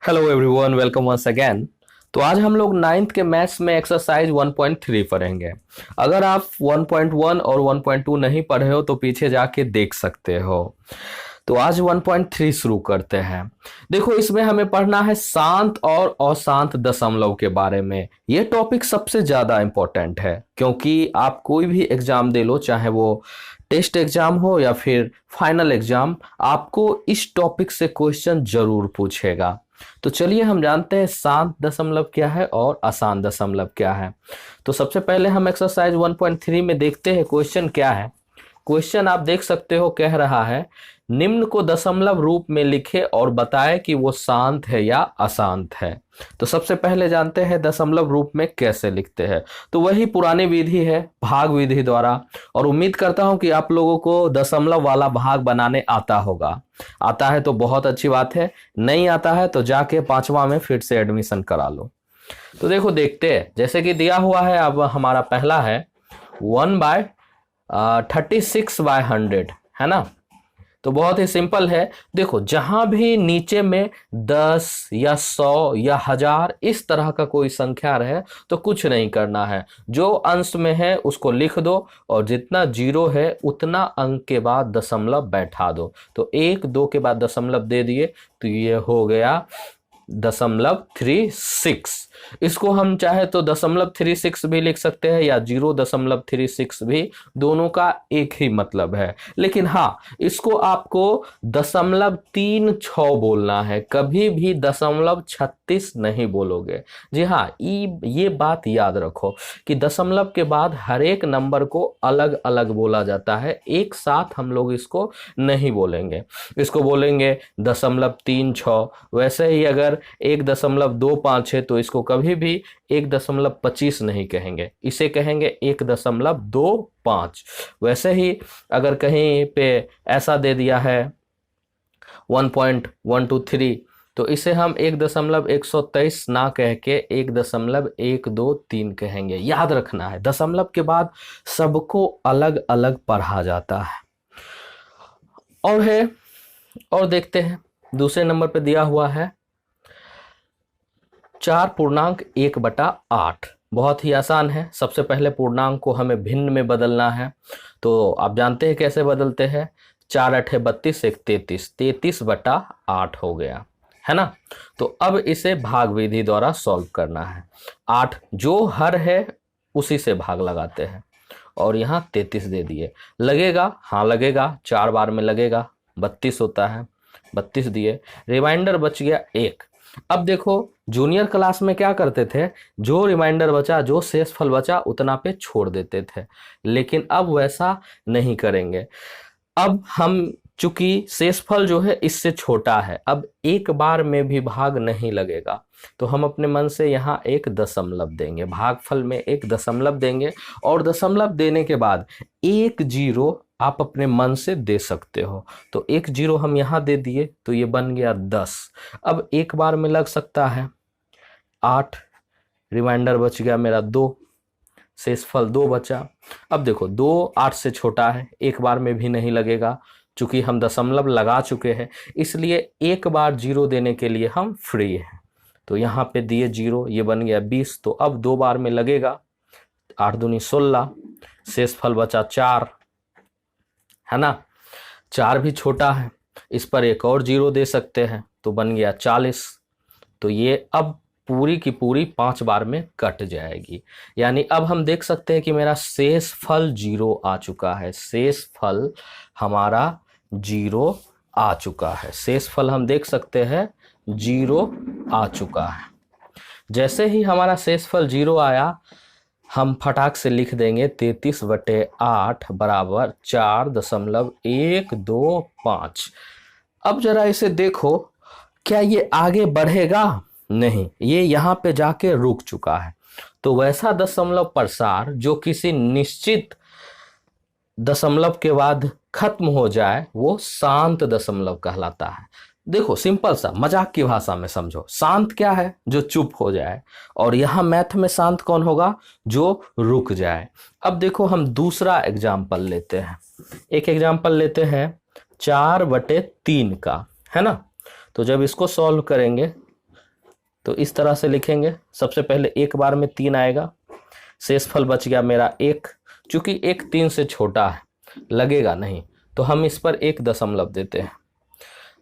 Hello everyone, welcome once again. तो आज हम लोग नाइन्थ के मैथ्स में एक्सरसाइज 1.3 पढ़ेंगे। अगर आप 1.1 और 1.2 नहीं पढ़े हो तो पीछे जाके देख सकते हो। तो आज 1.3 शुरू करते हैं। देखो, इसमें हमें पढ़ना है शांत और अशांत दशमलव के बारे में। ये टॉपिक सबसे ज़्यादा इम्पोर्टेंट है, क्योंकि आप कोई भी एग्जाम दे लो, चाहे वो टेस्ट एग्जाम हो या फिर फाइनल एग्जाम, आपको इस टॉपिक से क्वेश्चन जरूर पूछेगा। तो चलिए हम जानते हैं शांत दशमलव क्या है और अशांत दशमलव क्या है। तो सबसे पहले हम एक्सरसाइज 1.3 में देखते हैं क्वेश्चन क्या है। क्वेश्चन आप देख सकते हो, कह रहा है निम्न को दशमलव रूप में लिखे और बताए कि वो शांत है या अशांत है। तो सबसे पहले जानते हैं दशमलव रूप में कैसे लिखते हैं। तो वही पुरानी विधि है, भाग विधि द्वारा। और उम्मीद करता हूं कि आप लोगों को दशमलव वाला भाग बनाने आता होगा। आता है तो बहुत अच्छी बात है, नहीं आता है तो जाके पांचवा में फिर से एडमिशन करा लो। तो देखो, देखते हैं। जैसे कि दिया हुआ है, अब हमारा पहला है 1/36/100, है ना। तो बहुत ही सिंपल है। देखो, जहां भी नीचे में 10 या 100 या 1000 इस तरह का कोई संख्या रहे तो कुछ नहीं करना है। जो अंश में है उसको लिख दो, और जितना जीरो है उतना अंक के बाद दशमलव बैठा दो। तो 1 2 के बाद दशमलव दे दिए, तो ये हो गया 0.36। इसको हम चाहे तो 0.36 भी लिख सकते हैं या 0.36 भी, दोनों का एक ही मतलब है। लेकिन हाँ, इसको आपको 0.36 बोलना है, कभी भी 0.36 नहीं बोलोगे। जी हाँ, ये बात याद रखो कि दशमलव के बाद हर एक नंबर को अलग अलग बोला जाता है, एक साथ हम लोग इसको नहीं बोलेंगे। इसको बोलेंगे 0.36। वैसे ही अगर 1.25 है तो इसको कभी भी 1.25 नहीं कहेंगे, इसे कहेंगे 1.25। वैसे ही अगर कहीं पे ऐसा दे दिया है 1.123, तो इसे हम 1.123 ना कह के 1.123 कहेंगे। याद रखना है, दशमलव के बाद सबको अलग अलग पढ़ा जाता है। और है, और देखते हैं दूसरे नंबर पे दिया हुआ है 4.1/8। बहुत ही आसान है। सबसे पहले पूर्णांक को हमें भिन्न में बदलना है। तो आप जानते हैं कैसे बदलते हैं। 4 8 32, 1 33, 33/8 हो गया, है ना। तो अब इसे भाग विधि द्वारा सॉल्व करना है। 8 जो हर है उसी से भाग लगाते हैं, और यहाँ 33 दे दिए। लगेगा, हाँ लगेगा, 4 बार में लगेगा, 32 होता है। 32 दिए, रिमाइंडर बच गया 1। अब देखो, जूनियर क्लास में क्या करते थे, जो रिमाइंडर बचा, जो शेषफल बचा उतना पे छोड़ देते थे। लेकिन अब वैसा नहीं करेंगे। अब हम, चूंकि शेषफल जो है इससे छोटा है, अब एक बार में भी भाग नहीं लगेगा, तो हम अपने मन से यहाँ एक दशमलव देंगे, भागफल में एक दशमलव देंगे। और दशमलव देने के बाद एक जीरो आप अपने मन से दे सकते हो। तो एक जीरो हम यहाँ दे दिए, तो ये बन गया 10। अब एक बार में लग सकता है 8, रिमाइंडर बच गया मेरा 2, शेषफल 2 बचा। अब देखो, 2 8 से छोटा है, एक बार में भी नहीं लगेगा। चूंकि हम दशमलव लगा चुके हैं, इसलिए एक बार जीरो देने के लिए हम फ्री हैं। तो यहाँ पे दिए जीरो, ये बन गया 20। तो अब 2 बार में लगेगा, 8 दूनी 16, शेषफल बचा 4, है ना। 4 भी छोटा है, इस पर एक और जीरो दे सकते हैं, तो बन गया 40। तो ये अब पूरी की पूरी 5 बार में कट जाएगी। यानी अब हम देख सकते हैं कि मेरा शेष फल 0 आ चुका है। शेष फल हमारा 0 आ चुका है। शेष फल हम देख सकते हैं 0 आ चुका है। जैसे ही हमारा शेषफल 0 आया, हम फटाक से लिख देंगे 33/8 बराबर 4.125। अब जरा इसे देखो, क्या ये आगे बढ़ेगा? नहीं, ये यहाँ पे जाके रुक चुका है। तो वैसा दशमलव प्रसार जो किसी निश्चित दशमलव के बाद खत्म हो जाए, वो शांत दशमलव कहलाता है। देखो, सिंपल सा, मजाक की भाषा में समझो, शांत क्या है? जो चुप हो जाए। और यहाँ मैथ में शांत कौन होगा? जो रुक जाए। अब देखो, हम दूसरा एग्जाम्पल लेते हैं। एक एग्जाम्पल लेते हैं 4/3 का, है ना। तो जब इसको सॉल्व करेंगे तो इस तरह से लिखेंगे। सबसे पहले एक बार में 3 आएगा, शेषफल बच गया मेरा 1। चूंकि 1 3 से छोटा है, लगेगा नहीं, तो हम इस पर 1 दशमलव देते हैं।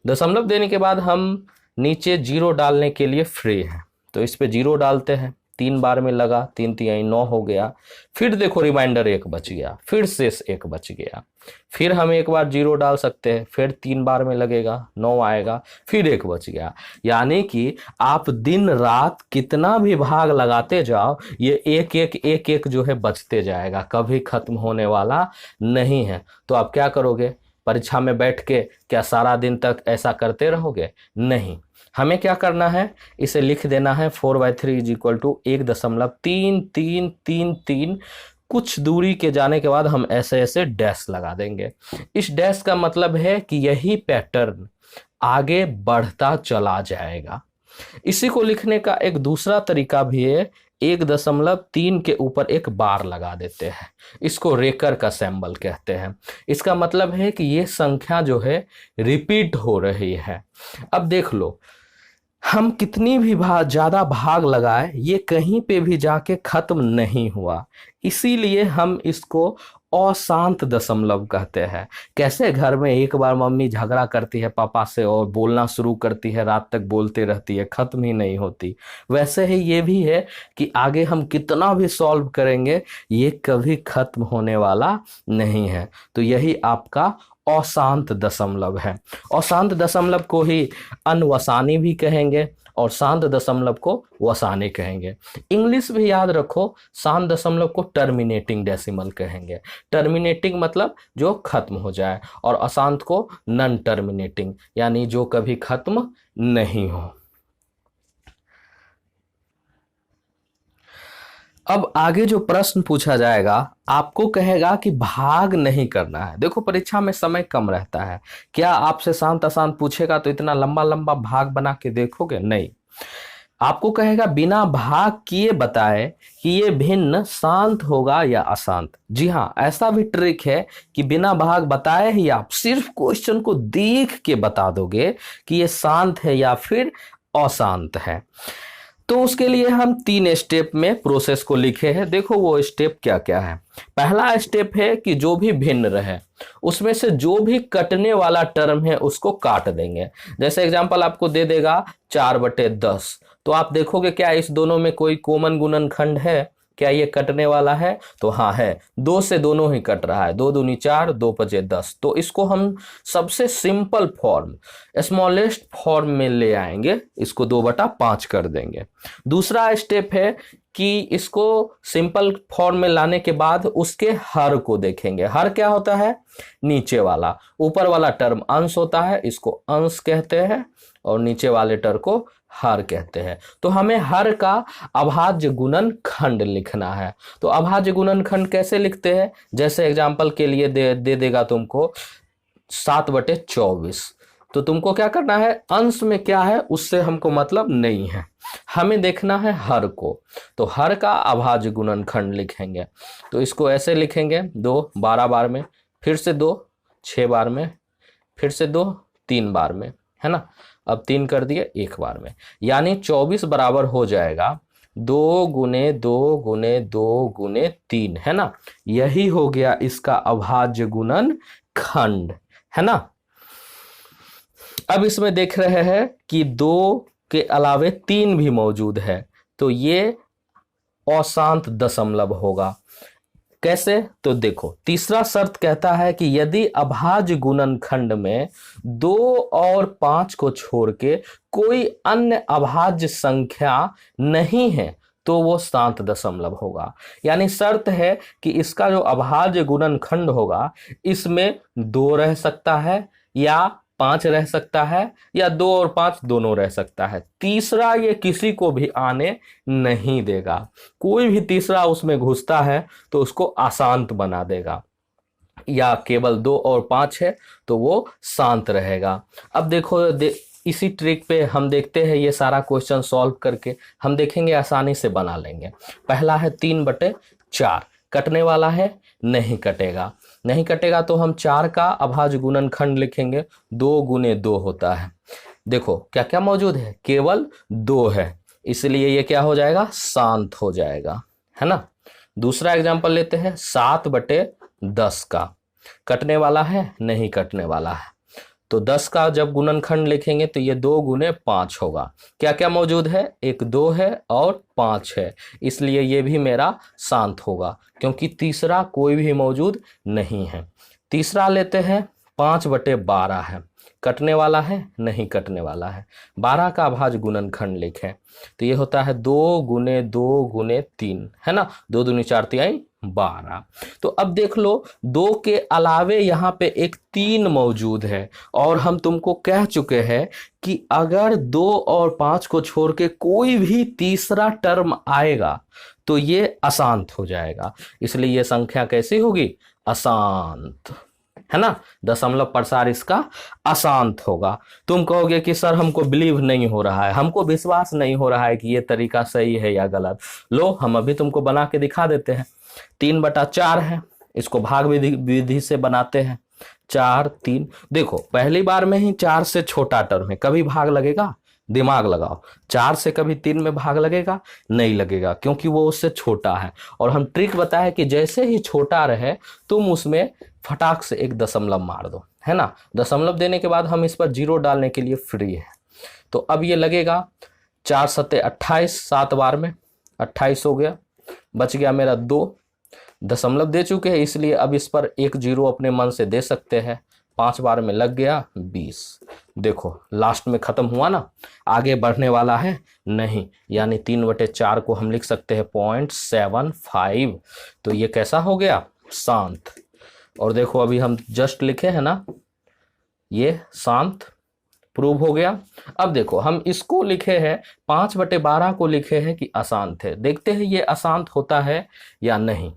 दशमलव देने के बाद हम नीचे 0 डालने के लिए फ्री हैं, तो इस पे 0 डालते हैं। 3 बार में लगा, 3 3 9 हो गया। फिर देखो रिमाइंडर 1 बच गया, फिर शेष 1 बच गया। फिर हम एक बार 0 डाल सकते हैं, फिर 3 बार में लगेगा, 9 आएगा, फिर 1 बच गया। यानी कि आप दिन रात कितना भी भाग लगाते जाओ, ये एक एक एक एक जो है बचते जाएगा, कभी खत्म होने वाला नहीं है। तो आप क्या करोगे, परीक्षा में बैठ के क्या सारा दिन तक ऐसा करते रहोगे? नहीं, हमें क्या करना है, इसे लिख देना है 4/3 इज इक्वल टू 1.3333। कुछ दूरी के जाने के बाद हम ऐसे ऐसे डैश लगा देंगे। इस डैश का मतलब है कि यही पैटर्न आगे बढ़ता चला जाएगा। इसी को लिखने का एक दूसरा तरीका भी है, 1.3 के ऊपर एक बार लगा देते हैं। इसको रेकर का सिंबल कहते हैं। इसका मतलब है कि ये संख्या जो है रिपीट हो रही है। अब देख लो, हम कितनी भी ज़्यादा भाग लगाए, ये कहीं पे भी जाके खत्म नहीं हुआ, इसीलिए हम इसको अशांत दशमलव कहते हैं। कैसे घर में एक बार मम्मी झगड़ा करती है पापा से और बोलना शुरू करती है, रात तक बोलते रहती है, खत्म ही नहीं होती, वैसे ही ये भी है कि आगे हम कितना भी सॉल्व करेंगे, ये कभी खत्म होने वाला नहीं है। तो यही आपका अशांत दशमलव है। अशांत दशमलव को ही अनवसानी भी कहेंगे और शांत दशमलव को वसानी कहेंगे। इंग्लिश भी याद रखो, शांत दशमलव को टर्मिनेटिंग डेसिमल कहेंगे। टर्मिनेटिंग मतलब जो खत्म हो जाए, और अशांत को नॉन टर्मिनेटिंग, यानी जो कभी खत्म नहीं हो। अब आगे जो प्रश्न पूछा जाएगा, आपको कहेगा कि भाग नहीं करना है। देखो परीक्षा में समय कम रहता है, क्या आपसे शांत अशांत पूछेगा तो इतना लंबा लंबा भाग बना के देखोगे? नहीं, आपको कहेगा बिना भाग किए बताए कि ये भिन्न शांत होगा या अशांत। जी हाँ, ऐसा भी ट्रिक है कि बिना भाग बताए ही आप सिर्फ क्वेश्चन को देख के बता दोगे कि ये शांत है या फिर अशांत है। तो उसके लिए हम 3 स्टेप में प्रोसेस को लिखे हैं। देखो वो स्टेप क्या क्या है। पहला स्टेप है कि जो भी भिन्न रहे उसमें से जो भी कटने वाला टर्म है उसको काट देंगे। जैसे एग्जांपल आपको दे देगा 4/10, तो आप देखोगे क्या इस दोनों में कोई कॉमन गुणनखंड है, क्या ये कटने वाला है? तो हाँ है, 2 से दोनों ही कट रहा है, 2 दूनी 4, 2×10। तो इसको हम सबसे सिंपल फॉर्म, स्मॉलेस्ट फॉर्म में ले आएंगे, इसको 2/5 कर देंगे। दूसरा स्टेप है कि इसको सिंपल फॉर्म में लाने के बाद उसके हर को देखेंगे। हर क्या होता है? नीचे वाला, ऊपर वाला टर्म अंश होता है, इसको अंश कहते हैं, और नीचे वाले टर्म को हर कहते हैं। तो हमें हर का अभाज्य गुणनखंड लिखना है। तो अभाज्य गुणनखंड कैसे लिखते हैं? जैसे एग्जांपल के लिए दे देगा तुमको 7/24, तो तुमको क्या करना है, अंश में क्या है उससे हमको मतलब नहीं है, हमें देखना है हर को। तो हर का अभाज्य गुणनखंड लिखेंगे। तो इसको ऐसे लिखेंगे, 2 12 बार में, फिर से 2 6 बार में, फिर से 2 3 बार में, है ना। अब 3 कर दिए 1 बार में, यानी 24 बराबर हो जाएगा 2×2×2×3, है ना। यही हो गया इसका अभाज्य गुणनखंड, है ना। अब इसमें देख रहे हैं कि 2 के अलावे 3 भी मौजूद है, तो ये अशांत दशमलव होगा। कैसे? तो देखो, तीसरा शर्त कहता है कि यदि अभाज्य गुणनखंड में 2 और 5 को छोड़ के कोई अन्य अभाज्य संख्या नहीं है तो वो शांत दशमलव होगा। यानी शर्त है कि इसका जो अभाज्य गुणनखंड होगा इसमें 2 रह सकता है या 5 रह सकता है, या 2 और 5 दोनों रह सकता है। तीसरा ये किसी को भी आने नहीं देगा। कोई भी तीसरा उसमें घुसता है तो उसको अशांत बना देगा, या केवल 2 और 5 है तो वो शांत रहेगा। अब देखो इसी ट्रिक पे हम देखते हैं, ये सारा क्वेश्चन सॉल्व करके हम देखेंगे, आसानी से बना लेंगे। पहला है 3/4, कटने वाला है, नहीं कटेगा। नहीं कटेगा तो हम 4 का अभाज्य गुणनखंड लिखेंगे, 2 × 2 होता है। देखो क्या क्या मौजूद है, केवल 2 है, इसलिए ये क्या हो जाएगा, शांत हो जाएगा, है ना। दूसरा एग्जाम्पल लेते हैं, 7/10 का कटने वाला है, नहीं कटने वाला है। तो 10 का जब गुणनखंड लिखेंगे तो ये 2 गुने 5 होगा। क्या क्या मौजूद है, एक 2 है और 5 है, इसलिए ये भी मेरा शांत होगा, क्योंकि तीसरा कोई भी मौजूद नहीं है। तीसरा लेते हैं, 5/12 है, कटने वाला है, नहीं कटने वाला है। 12 का अभाज्य गुणनखंड लिखें तो ये होता है 2 गुने 2 गुने 3, है ना, 2 दूनी 4 तिहाई 12। तो अब देख लो, 2 के अलावे यहाँ पे एक 3 मौजूद है, और हम तुमको कह चुके हैं कि अगर 2 और 5 को छोड़ के कोई भी तीसरा टर्म आएगा तो ये अशांत हो जाएगा, इसलिए ये संख्या कैसी होगी, अशांत, है ना। दशमलव प्रसार इसका अशांत होगा। तुम कहोगे कि सर हमको बिलीव नहीं हो रहा है, हमको विश्वास नहीं हो रहा है कि ये तरीका सही है या गलत। लो हम अभी तुमको बना के दिखा देते हैं। 3/4 है, इसको भाग विधि से बनाते हैं, 4 3। देखो पहली बार में ही 4 से छोटा टर्म है, कभी भाग लगेगा, दिमाग लगाओ, 4 से कभी 3 में भाग लगेगा, नहीं लगेगा, क्योंकि वो उससे छोटा है। और हम ट्रिक बताए कि जैसे ही छोटा रहे तुम उसमें फटाक से एक दशमलव मार दो, है ना। दशमलव देने के बाद हम इस पर 0 डालने के लिए फ्री है। तो अब ये लगेगा 4 सत्ते 28, 7 बार में 28 हो गया, बच गया मेरा 2। दशमलव दे चुके हैं, इसलिए अब इस पर एक 0 अपने मन से दे सकते हैं। 5 बार में लग गया 20। देखो लास्ट में खत्म हुआ ना, आगे बढ़ने वाला है नहीं, यानी 3/4 को हम लिख सकते हैं 0.75। तो ये कैसा हो गया, शांत। और देखो अभी हम जस्ट लिखे हैं ना, ये शांत प्रूव हो गया। अब देखो हम इसको लिखे हैं, 5/12 को लिखे हैं कि अशांत है। देखते हैं ये अशांत होता है या नहीं।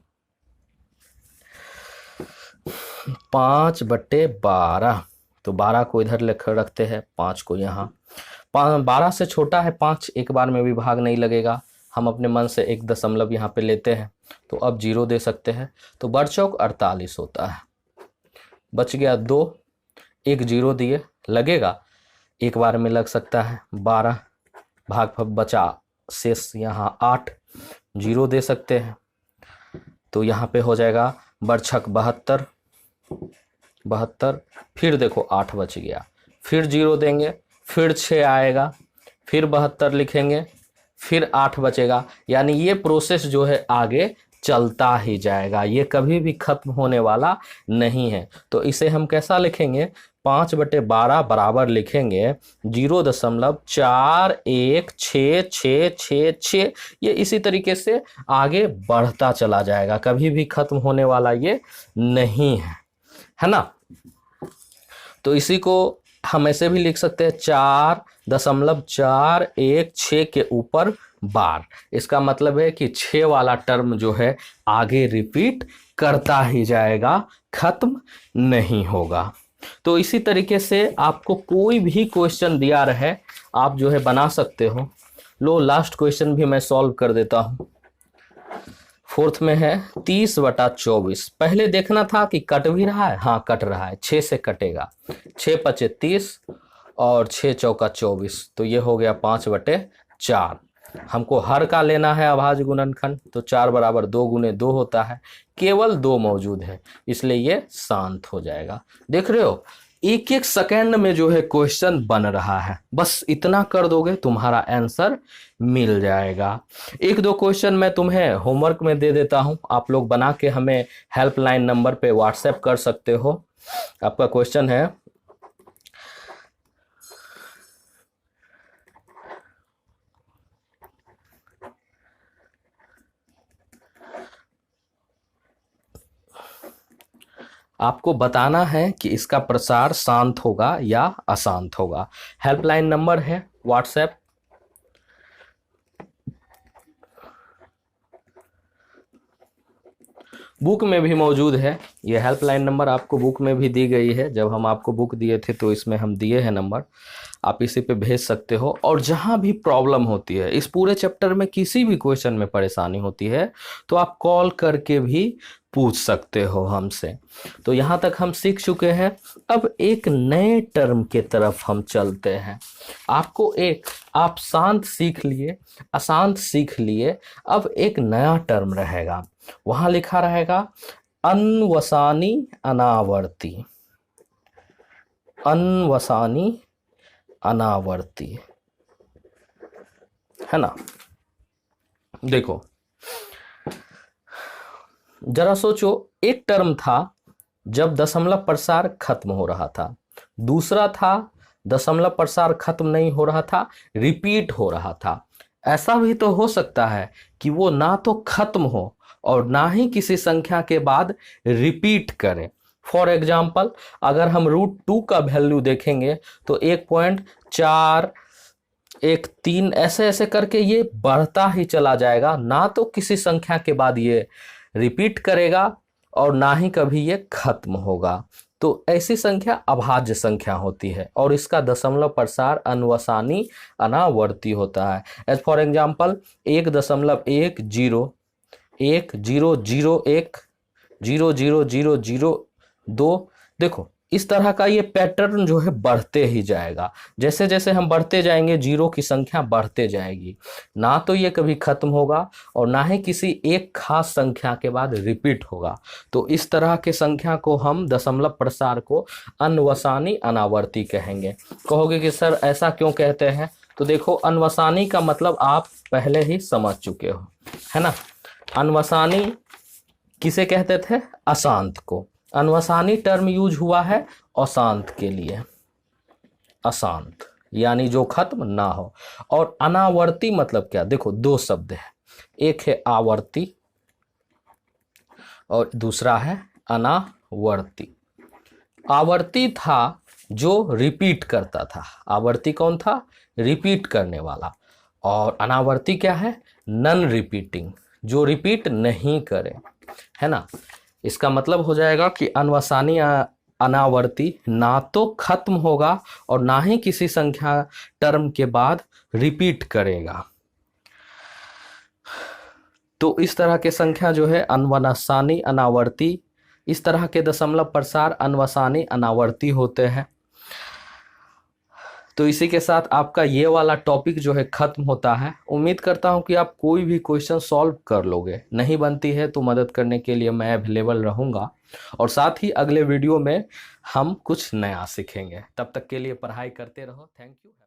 5/12, तो 12 को इधर रखते हैं, 5 को यहाँ। 12 से छोटा है 5, एक बार में भी भाग नहीं लगेगा। हम अपने मन से एक दशमलव यहाँ पे लेते हैं, तो अब 0 दे सकते हैं। तो बड़चौक 48 होता है, बच गया 2, एक 0 दिए, लगेगा, एक बार में लग सकता है। 12 भाग बचा, शेष यहाँ 8, 0 दे सकते हैं। तो यहाँ पे हो जाएगा बड़छक 72, फिर देखो 8 बच गया, फिर 0 देंगे, फिर 6 आएगा, फिर 72 लिखेंगे, फिर 8 बचेगा। यानी ये प्रोसेस जो है आगे चलता ही जाएगा, ये कभी भी खत्म होने वाला नहीं है। तो इसे हम कैसा लिखेंगे, 5/12 बराबर लिखेंगे 0.416666। ये इसी तरीके से आगे बढ़ता चला जाएगा, कभी भी खत्म होने वाला ये नहीं है ना। तो इसी को हम ऐसे भी लिख सकते हैं 4.416 के ऊपर बार। इसका मतलब है कि 6 वाला टर्म जो है आगे रिपीट करता ही जाएगा, खत्म नहीं होगा। तो इसी तरीके से आपको कोई भी क्वेश्चन दिया रहे आप जो है बना सकते हो। लो लास्ट क्वेश्चन भी मैं सॉल्व कर देता हूं। 4th में है 30/24। पहले देखना था कि कट भी रहा है, हाँ कट रहा है, 6 से कटेगा, 6×5 = 30 और 6×4 = 24। तो ये हो गया 5/4। हमको हर का लेना है अभाज्य गुणनखंड, तो 4 बराबर 2 गुने 2 होता है, केवल 2 मौजूद है, इसलिए ये शांत हो जाएगा। देख रहे हो, एक एक सेकंड में जो है क्वेश्चन बन रहा है, बस इतना कर दोगे तुम्हारा आंसर मिल जाएगा। 1-2 क्वेश्चन मैं तुम्हें होमवर्क में दे देता हूं, आप लोग बना के हमें हेल्पलाइन नंबर पे व्हाट्सएप कर सकते हो। आपका क्वेश्चन है, आपको बताना है कि इसका प्रसार शांत होगा या अशांत होगा। हेल्पलाइन नंबर है व्हाट्सएप, बुक में भी मौजूद है। ये हेल्पलाइन नंबर आपको बुक में भी दी गई है, जब हम आपको बुक दिए थे तो इसमें हम दिए हैं नंबर। आप इसी पे भेज सकते हो। और जहां भी प्रॉब्लम होती है इस पूरे चैप्टर में, किसी भी क्वेश्चन में परेशानी होती है तो आप कॉल करके भी पूछ सकते हो हमसे। तो यहाँ तक हम सीख चुके हैं। अब एक नए टर्म के तरफ हम चलते हैं। आपको एक, आप शांत सीख लिए, अशांत सीख लिए, अब एक नया टर्म रहेगा। वहां लिखा रहेगा अनवसानी अनावर्ती। अनवसानी अनावर्ती, है ना। देखो जरा सोचो, एक टर्म था जब दशमलव प्रसार खत्म हो रहा था, दूसरा था दशमलव प्रसार खत्म नहीं हो रहा था, रिपीट हो रहा था। ऐसा भी तो हो सकता है कि वो ना तो खत्म हो और ना ही किसी संख्या के बाद रिपीट करे। फॉर एग्जाम्पल, अगर हम √2 का वैल्यू देखेंगे तो 1.4, 1.3 ऐसे ऐसे करके ये बढ़ता ही चला जाएगा, ना तो किसी संख्या के बाद ये रिपीट करेगा और ना ही कभी ये खत्म होगा। तो ऐसी संख्या अभाज्य संख्या होती है और इसका दशमलव प्रसार अनवसानी अनावर्ती होता है। As for example 1.10, 1.001 0.0002। देखो इस तरह का ये पैटर्न जो है बढ़ते ही जाएगा। जैसे जैसे हम बढ़ते जाएंगे जीरो की संख्या बढ़ते जाएगी, ना तो ये कभी खत्म होगा और ना ही किसी एक खास संख्या के बाद रिपीट होगा। तो इस तरह के संख्या को हम दशमलव प्रसार को अनवसानी अनावर्ती कहेंगे। कहोगे कि सर ऐसा क्यों कहते हैं? तो देखो अनवसानी का मतलब आप पहले ही समझ चुके हो, है ना। अनवसानी किसे कहते थे? अशांत को। अनवसानी टर्म यूज हुआ है अशांत के लिए, अशांत यानी जो खत्म ना हो। और अनावर्ती मतलब क्या? देखो दो शब्द है, एक है आवर्ती और दूसरा है अनावर्ती। आवर्ती था जो रिपीट करता था, आवर्ती कौन था? रिपीट करने वाला। और अनावर्ती क्या है? नॉन रिपीटिंग, जो रिपीट नहीं करे, है ना। इसका मतलब हो जाएगा कि अनवसानी अनावर्ती ना तो खत्म होगा और ना ही किसी संख्या टर्म के बाद रिपीट करेगा। तो इस तरह के संख्या जो है अनवसानी अनावर्ती, इस तरह के दशमलव प्रसार अनवसानी अनावर्ती होते हैं। तो इसी के साथ आपका ये वाला टॉपिक जो है खत्म होता है। उम्मीद करता हूँ कि आप कोई भी क्वेश्चन सॉल्व कर लोगे। नहीं बनती है तो मदद करने के लिए मैं अवेलेबल रहूँगा और साथ ही अगले वीडियो में हम कुछ नया सीखेंगे। तब तक के लिए पढ़ाई करते रहो। Thank you.